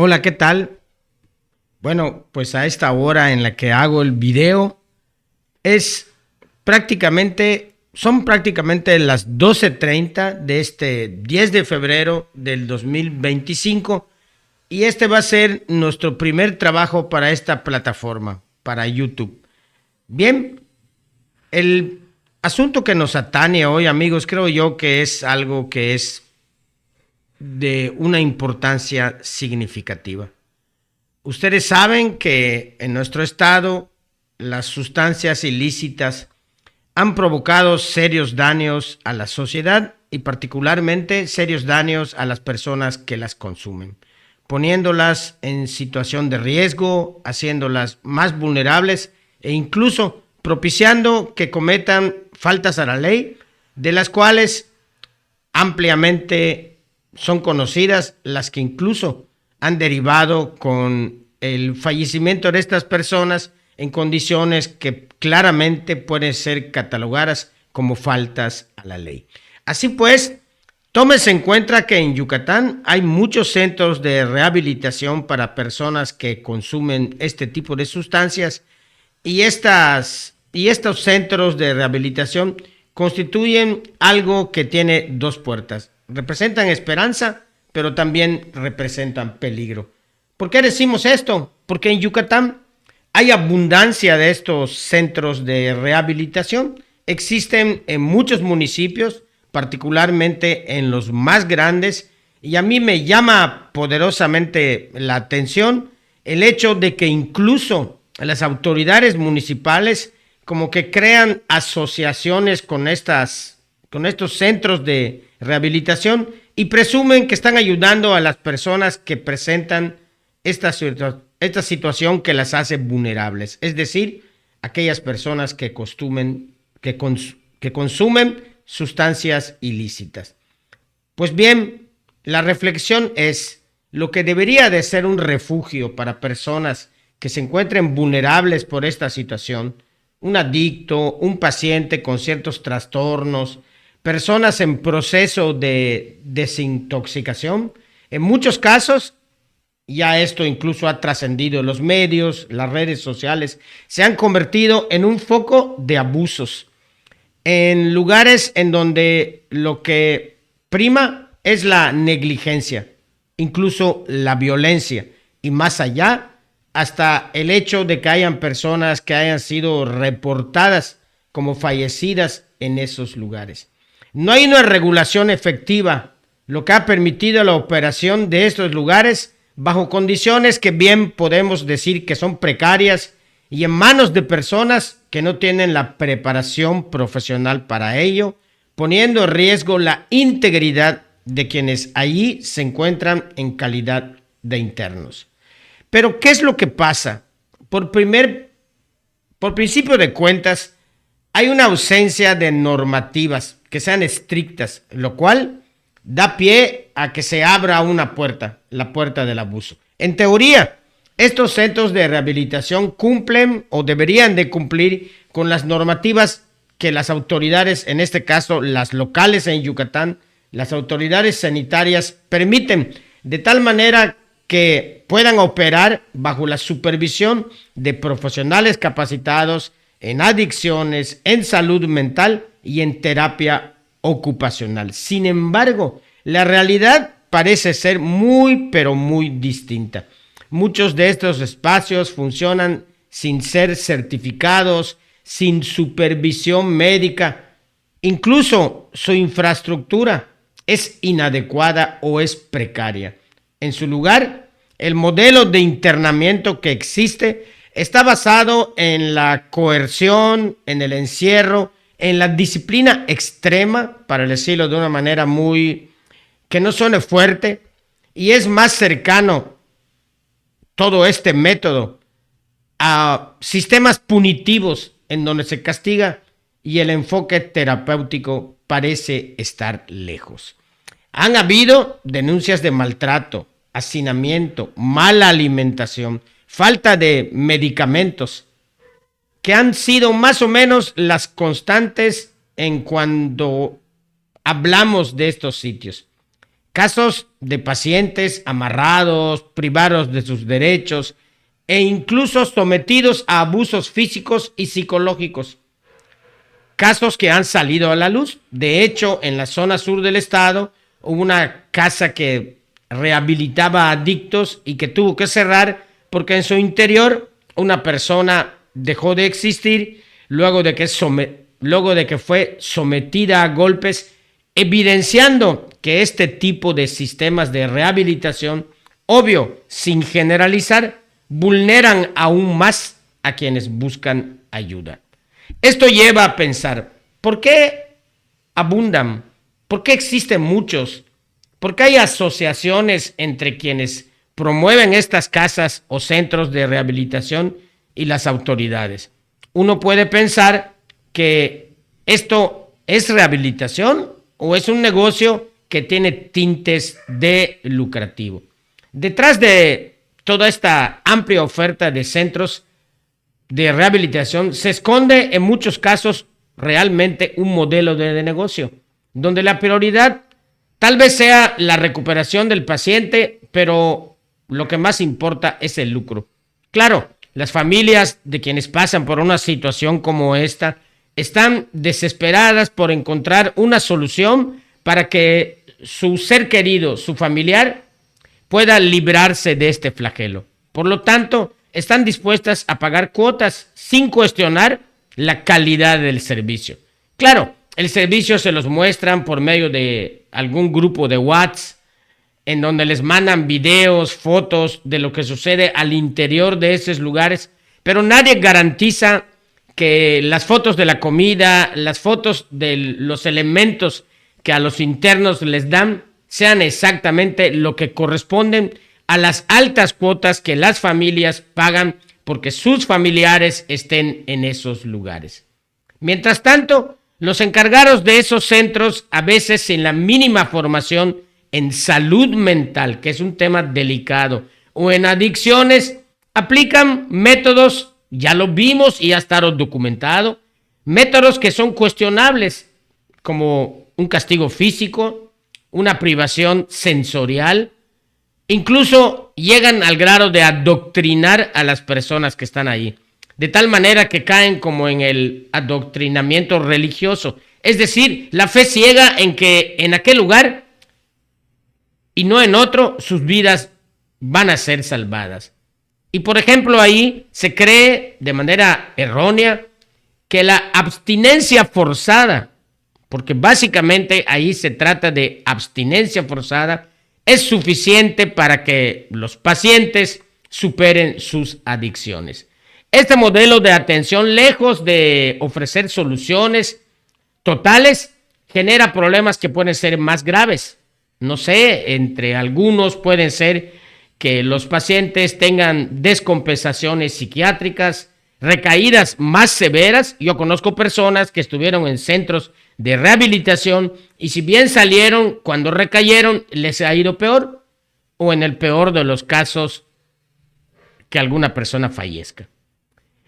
Hola, ¿qué tal? Bueno, pues a esta hora en la que hago el video es son prácticamente las 12:30 de este 10 de febrero del 2025 y este va a ser nuestro primer trabajo para esta plataforma, para YouTube. Bien, el asunto que nos atañe hoy, amigos, creo yo que es algo que es de una importancia significativa. Ustedes saben que en nuestro estado las sustancias ilícitas han provocado serios daños a la sociedad y particularmente serios daños a las personas que las consumen, poniéndolas en situación de riesgo, haciéndolas más vulnerables e incluso propiciando que cometan faltas a la ley, de las cuales ampliamente son conocidas, las que incluso han derivado con el fallecimiento de estas personas en condiciones que claramente pueden ser catalogadas como faltas a la ley. Así pues, tómese en cuenta que en Yucatán hay muchos centros de rehabilitación para personas que consumen este tipo de sustancias y estos centros de rehabilitación constituyen algo que tiene dos puertas. Representan esperanza, pero también representan peligro. ¿Por qué decimos esto? Porque en Yucatán hay abundancia de estos centros de rehabilitación. Existen en muchos municipios, particularmente en los más grandes, y a mí me llama poderosamente la atención el hecho de que incluso las autoridades municipales como que crean asociaciones con estos centros de rehabilitación y presumen que están ayudando a las personas que presentan esta situación que las hace vulnerables, es decir, aquellas personas que consumen sustancias ilícitas. Pues bien, la reflexión es lo que debería de ser un refugio para personas que se encuentren vulnerables por esta situación, un adicto, un paciente con ciertos trastornos, personas en proceso de desintoxicación. En muchos casos, ya esto incluso ha trascendido en los medios, las redes sociales, se han convertido en un foco de abusos, en lugares en donde lo que prima es la negligencia, incluso la violencia, y más allá, hasta el hecho de que hayan personas que hayan sido reportadas como fallecidas en esos lugares. No hay una regulación efectiva, lo que ha permitido la operación de estos lugares bajo condiciones que bien podemos decir que son precarias y en manos de personas que no tienen la preparación profesional para ello, poniendo en riesgo la integridad de quienes allí se encuentran en calidad de internos. Pero, ¿qué es lo que pasa? Por principio de cuentas, hay una ausencia de normativas que sean estrictas, lo cual da pie a que se abra una puerta, la puerta del abuso. En teoría, estos centros de rehabilitación cumplen o deberían de cumplir con las normativas que las autoridades, en este caso las locales en Yucatán, las autoridades sanitarias permiten, de tal manera que puedan operar bajo la supervisión de profesionales capacitados en adicciones, en salud mental y en terapia ocupacional. Sin embargo, la realidad parece ser muy, pero muy distinta. Muchos de estos espacios funcionan sin ser certificados, sin supervisión médica. Incluso su infraestructura es inadecuada o es precaria. En su lugar, el modelo de internamiento que existe está basado en la coerción, en el encierro, en la disciplina extrema, para decirlo de una manera muy que no suene fuerte, y es más cercano todo este método a sistemas punitivos en donde se castiga y el enfoque terapéutico parece estar lejos. Han habido denuncias de maltrato, hacinamiento, mala alimentación, falta de medicamentos, que han sido más o menos las constantes en cuando hablamos de estos sitios. Casos de pacientes amarrados, privados de sus derechos e incluso sometidos a abusos físicos y psicológicos. Casos que han salido a la luz. De hecho, en la zona sur del estado hubo una casa que rehabilitaba a adictos y que tuvo que cerrar porque en su interior una persona dejó de existir luego de que fue sometida a golpes, evidenciando que este tipo de sistemas de rehabilitación, obvio, sin generalizar, vulneran aún más a quienes buscan ayuda. Esto lleva a pensar, ¿por qué abundan? ¿Por qué existen muchos? ¿Por qué hay asociaciones entre quienes promueven estas casas o centros de rehabilitación y las autoridades? Uno puede pensar que esto es rehabilitación o es un negocio que tiene tintes de lucrativo. Detrás de toda esta amplia oferta de centros de rehabilitación se esconde en muchos casos realmente un modelo de negocio, donde la prioridad tal vez sea la recuperación del paciente, pero lo que más importa es el lucro. Claro, las familias de quienes pasan por una situación como esta están desesperadas por encontrar una solución para que su ser querido, su familiar, pueda librarse de este flagelo. Por lo tanto, están dispuestas a pagar cuotas sin cuestionar la calidad del servicio. Claro, el servicio se los muestran por medio de algún grupo de WhatsApp, en donde les mandan videos, fotos de lo que sucede al interior de esos lugares, pero nadie garantiza que las fotos de la comida, las fotos de los elementos que a los internos les dan, sean exactamente lo que corresponden a las altas cuotas que las familias pagan porque sus familiares estén en esos lugares. Mientras tanto, los encargados de esos centros, a veces sin la mínima formación en salud mental, que es un tema delicado, o en adicciones, aplican métodos, ya lo vimos y ya está documentado, métodos que son cuestionables, como un castigo físico, una privación sensorial. Incluso llegan al grado de adoctrinar a las personas que están ahí, de tal manera que caen como en el adoctrinamiento religioso. Es decir, la fe ciega en que en aquel lugar y no en otro sus vidas van a ser salvadas. Y por ejemplo ahí se cree de manera errónea que la abstinencia forzada, porque básicamente ahí se trata de abstinencia forzada, es suficiente para que los pacientes superen sus adicciones. Este modelo de atención, lejos de ofrecer soluciones totales, genera problemas que pueden ser más graves. No sé, entre algunos pueden ser que los pacientes tengan descompensaciones psiquiátricas, recaídas más severas. Yo conozco personas que estuvieron en centros de rehabilitación y si bien salieron, cuando recayeron les ha ido peor, o en el peor de los casos que alguna persona fallezca.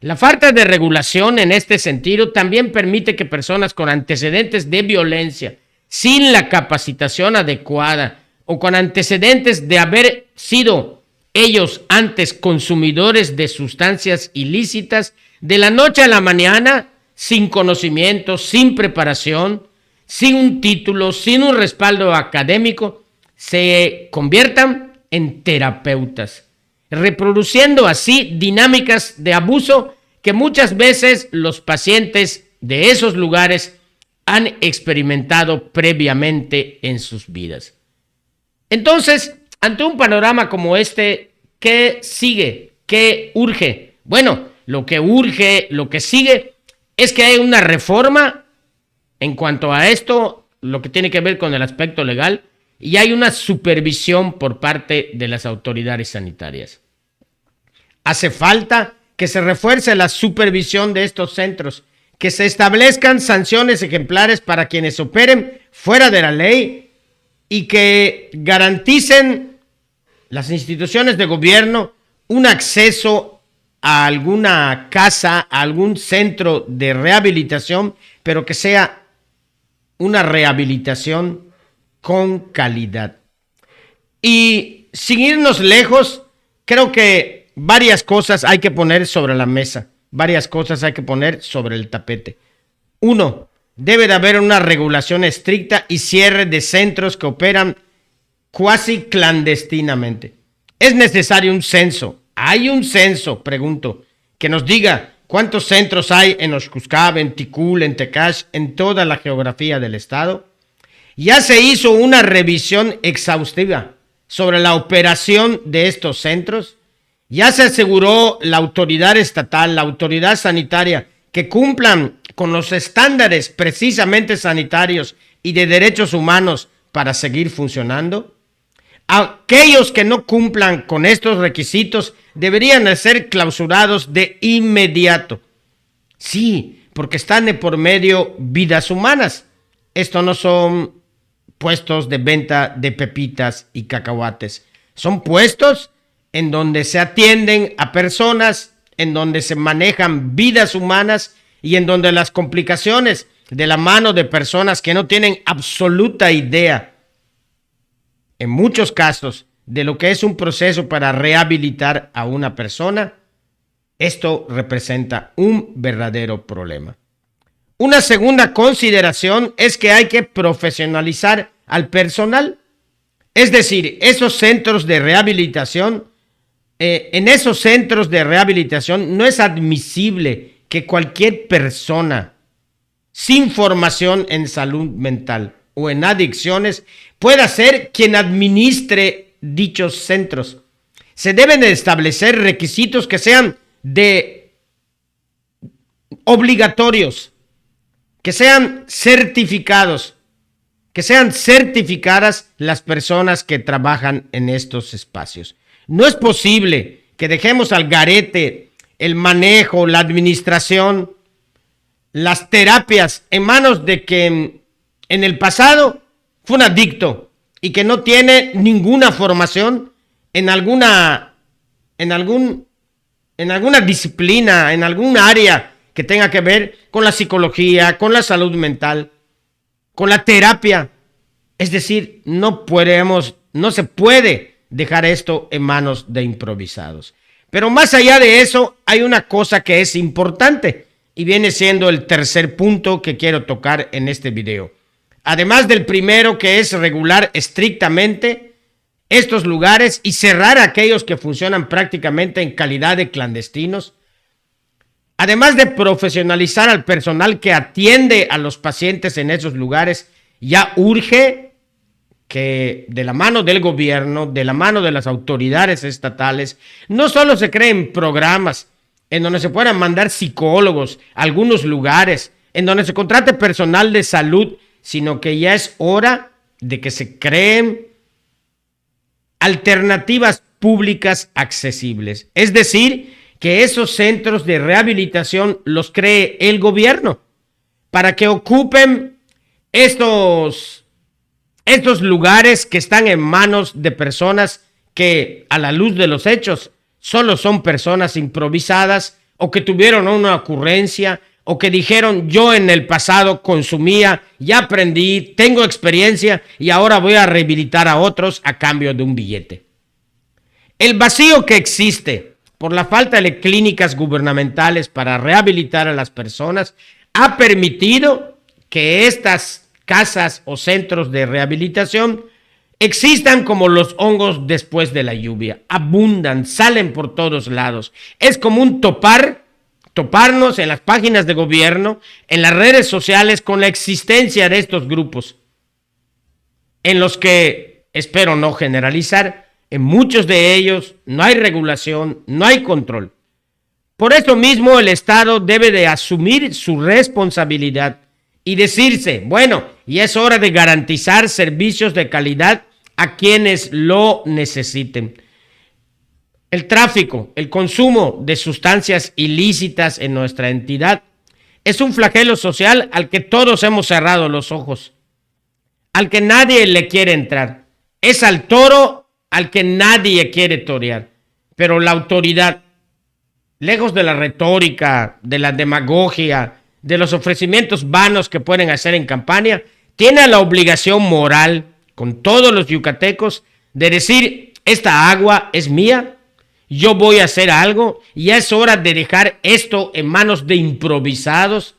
La falta de regulación en este sentido también permite que personas con antecedentes de violencia, sin la capacitación adecuada o con antecedentes de haber sido ellos antes consumidores de sustancias ilícitas, de la noche a la mañana, sin conocimiento, sin preparación, sin un título, sin un respaldo académico, se conviertan en terapeutas, reproduciendo así dinámicas de abuso que muchas veces los pacientes de esos lugares han experimentado previamente en sus vidas. Entonces, ante un panorama como este, ¿qué sigue? ¿Qué urge? Bueno, lo que urge, lo que sigue, es que hay una reforma en cuanto a esto, lo que tiene que ver con el aspecto legal, y hay una supervisión por parte de las autoridades sanitarias. Hace falta que se refuerce la supervisión de estos centros, que se establezcan sanciones ejemplares para quienes operen fuera de la ley y que garanticen las instituciones de gobierno un acceso a alguna casa, a algún centro de rehabilitación, pero que sea una rehabilitación con calidad. Y sin irnos lejos, creo que varias cosas hay que poner sobre la mesa, varias cosas hay que poner sobre el tapete. Uno, debe de haber una regulación estricta y cierre de centros que operan cuasi clandestinamente. Es necesario un censo. ¿Hay un censo, pregunto, que nos diga cuántos centros hay en Oshkuskab, en Tikul, en Tecash, en toda la geografía del estado? Ya se hizo una revisión exhaustiva sobre la operación de estos centros. Ya se aseguró la autoridad estatal, la autoridad sanitaria, que cumplan con los estándares precisamente sanitarios y de derechos humanos para seguir funcionando. Aquellos que no cumplan con estos requisitos deberían ser clausurados de inmediato. Sí, porque están de por medio vidas humanas. Esto no son puestos de venta de pepitas y cacahuates. Son puestos en donde se atienden a personas, en donde se manejan vidas humanas y en donde las complicaciones de la mano de personas que no tienen absoluta idea, en muchos casos, de lo que es un proceso para rehabilitar a una persona, esto representa un verdadero problema. Una segunda consideración es que hay que profesionalizar al personal. Es decir, esos centros de rehabilitación, en esos centros de rehabilitación no es admisible que cualquier persona sin formación en salud mental o en adicciones pueda ser quien administre dichos centros. Se deben de establecer requisitos que sean obligatorios, que sean certificados, que sean certificadas las personas que trabajan en estos espacios. No es posible que dejemos al garete el manejo, la administración, las terapias en manos de quien en el pasado fue un adicto y que no tiene ninguna formación en alguna disciplina, en algún área que tenga que ver con la psicología, con la salud mental, con la terapia. Es decir, no se puede dejar esto en manos de improvisados. Pero más allá de eso, hay una cosa que es importante y viene siendo el tercer punto que quiero tocar en este video. Además del primero, que es regular estrictamente estos lugares y cerrar aquellos que funcionan prácticamente en calidad de clandestinos. Además de profesionalizar al personal que atiende a los pacientes en esos lugares, ya urge que de la mano del gobierno, de la mano de las autoridades estatales, no solo se creen programas en donde se puedan mandar psicólogos a algunos lugares, en donde se contrate personal de salud, sino que ya es hora de que se creen alternativas públicas accesibles. Es decir, que esos centros de rehabilitación los cree el gobierno para que ocupen estos lugares que están en manos de personas que, a la luz de los hechos, solo son personas improvisadas o que tuvieron una ocurrencia o que dijeron: yo en el pasado consumía, ya aprendí, tengo experiencia y ahora voy a rehabilitar a otros a cambio de un billete. El vacío que existe por la falta de clínicas gubernamentales para rehabilitar a las personas ha permitido que estas casas o centros de rehabilitación existan como los hongos después de la lluvia. Abundan, salen por todos lados. Es como un toparnos en las páginas de gobierno, en las redes sociales, con la existencia de estos grupos, en los que, espero no generalizar, en muchos de ellos no hay regulación, no hay control. Por eso mismo el Estado debe de asumir su responsabilidad y decirse: bueno, y es hora de garantizar servicios de calidad a quienes lo necesiten. El tráfico, el consumo de sustancias ilícitas en nuestra entidad es un flagelo social al que todos hemos cerrado los ojos, al que nadie le quiere entrar. Es al toro al que nadie quiere torear. Pero la autoridad, lejos de la retórica, de la demagogia, de los ofrecimientos vanos que pueden hacer en campaña, tiene la obligación moral, con todos los yucatecos, de decir, esta agua es mía, yo voy a hacer algo, y ya es hora de dejar esto en manos de improvisados,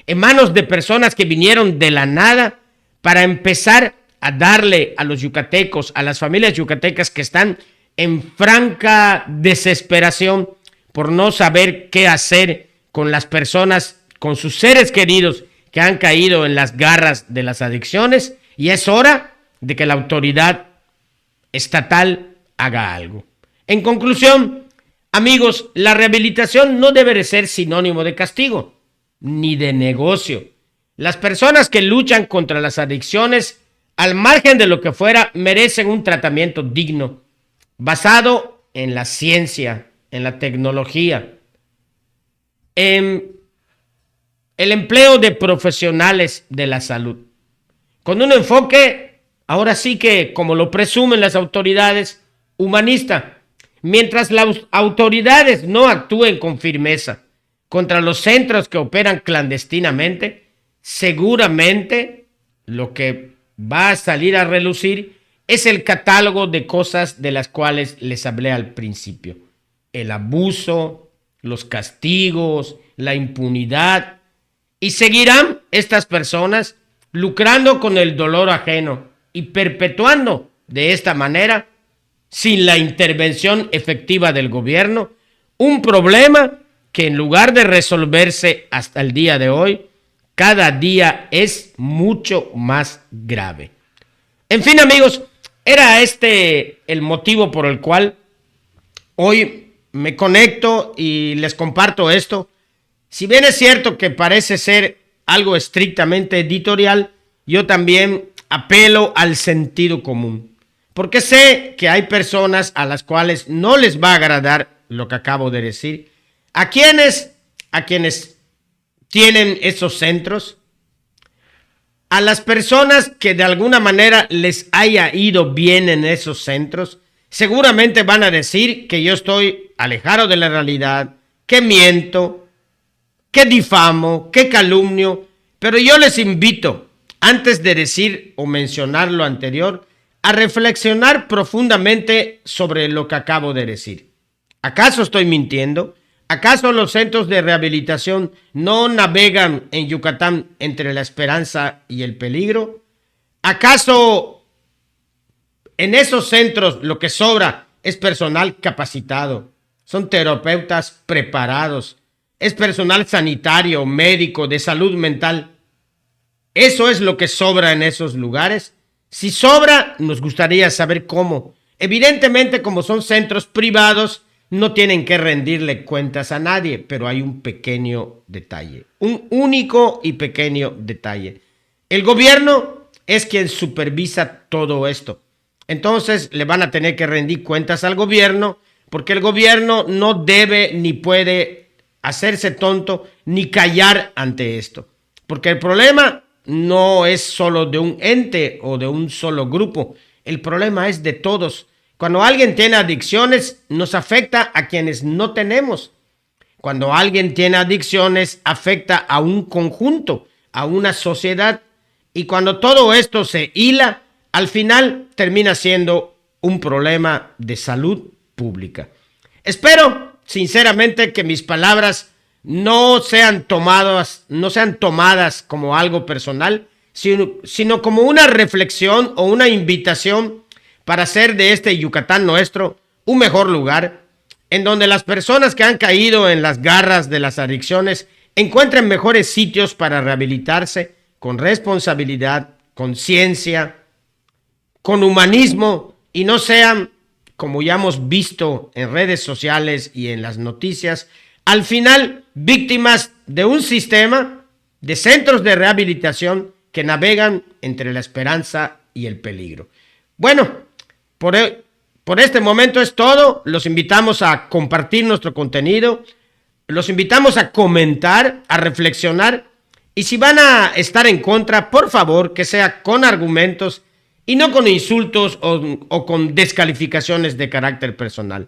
en manos de personas que vinieron de la nada, para empezar a darle a los yucatecos, a las familias yucatecas que están en franca desesperación por no saber qué hacer con las personas, con sus seres queridos que han caído en las garras de las adicciones, y es hora de que la autoridad estatal haga algo. En conclusión, amigos, la rehabilitación no debe de ser sinónimo de castigo ni de negocio. Las personas que luchan contra las adicciones, al margen de lo que fuera, merecen un tratamiento digno, basado en la ciencia, en la tecnología, en el empleo de profesionales de la salud, con un enfoque, ahora sí que, como lo presumen las autoridades, humanista. Mientras las autoridades no actúen con firmeza contra los centros que operan clandestinamente, seguramente lo que va a salir a relucir es el catálogo de cosas de las cuales les hablé al principio. El abuso, los castigos, la impunidad. Y seguirán estas personas lucrando con el dolor ajeno y perpetuando de esta manera, sin la intervención efectiva del gobierno, un problema que en lugar de resolverse hasta el día de hoy, cada día es mucho más grave. En fin, amigos, era este el motivo por el cual hoy me conecto y les comparto esto. Si bien es cierto que parece ser algo estrictamente editorial, yo también apelo al sentido común. Porque sé que hay personas a las cuales no les va a agradar lo que acabo de decir. A quienes tienen esos centros, a las personas que de alguna manera les haya ido bien en esos centros, seguramente van a decir que yo estoy alejado de la realidad, que miento, que difamo, que calumnio. Pero yo les invito, antes de decir o mencionar lo anterior, a reflexionar profundamente sobre lo que acabo de decir. ¿Acaso estoy mintiendo? ¿Acaso los centros de rehabilitación no navegan en Yucatán entre la esperanza y el peligro? ¿Acaso en esos centros lo que sobra es personal capacitado? Son terapeutas preparados, es personal sanitario, médico, de salud mental. ¿Eso es lo que sobra en esos lugares? Si sobra, nos gustaría saber cómo. Evidentemente, como son centros privados, no tienen que rendirle cuentas a nadie, pero hay un pequeño detalle, un único y pequeño detalle. El gobierno es quien supervisa todo esto. Entonces, le van a tener que rendir cuentas al gobierno, porque el gobierno no debe ni puede hacerse tonto ni callar ante esto. Porque el problema no es solo de un ente o de un solo grupo. El problema es de todos. Cuando alguien tiene adicciones, nos afecta a quienes no tenemos. Cuando alguien tiene adicciones, afecta a un conjunto, a una sociedad. Y cuando todo esto se hila, al final termina siendo un problema de salud pública. Espero, sinceramente, que mis palabras no sean tomadas como algo personal, sino como una reflexión o una invitación para hacer de este Yucatán nuestro un mejor lugar, en donde las personas que han caído en las garras de las adicciones encuentren mejores sitios para rehabilitarse con responsabilidad, con ciencia, con humanismo, y no sean, como ya hemos visto en redes sociales y en las noticias, al final víctimas de un sistema de centros de rehabilitación que navegan entre la esperanza y el peligro. Bueno, por este momento es todo. Los invitamos a compartir nuestro contenido, los invitamos a comentar, a reflexionar, y si van a estar en contra, por favor, que sea con argumentos y no con insultos o con descalificaciones de carácter personal.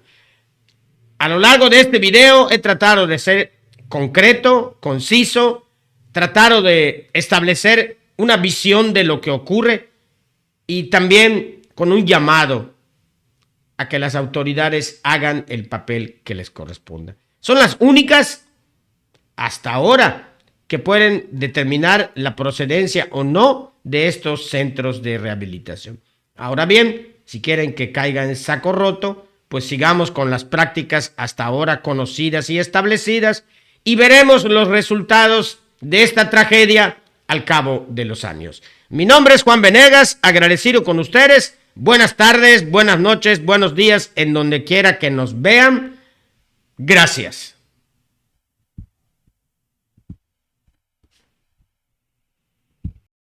A lo largo de este video he tratado de ser concreto, conciso, tratado de establecer una visión de lo que ocurre y también con un llamado a que las autoridades hagan el papel que les corresponda. Son las únicas hasta ahora que pueden determinar la procedencia o no de estos centros de rehabilitación. Ahora bien, si quieren que caiga en saco roto, pues sigamos con las prácticas hasta ahora conocidas y establecidas y veremos los resultados de esta tragedia al cabo de los años. Mi nombre es Juan Venegas, agradecido con ustedes. Buenas tardes, buenas noches, buenos días, en donde quiera que nos vean. Gracias.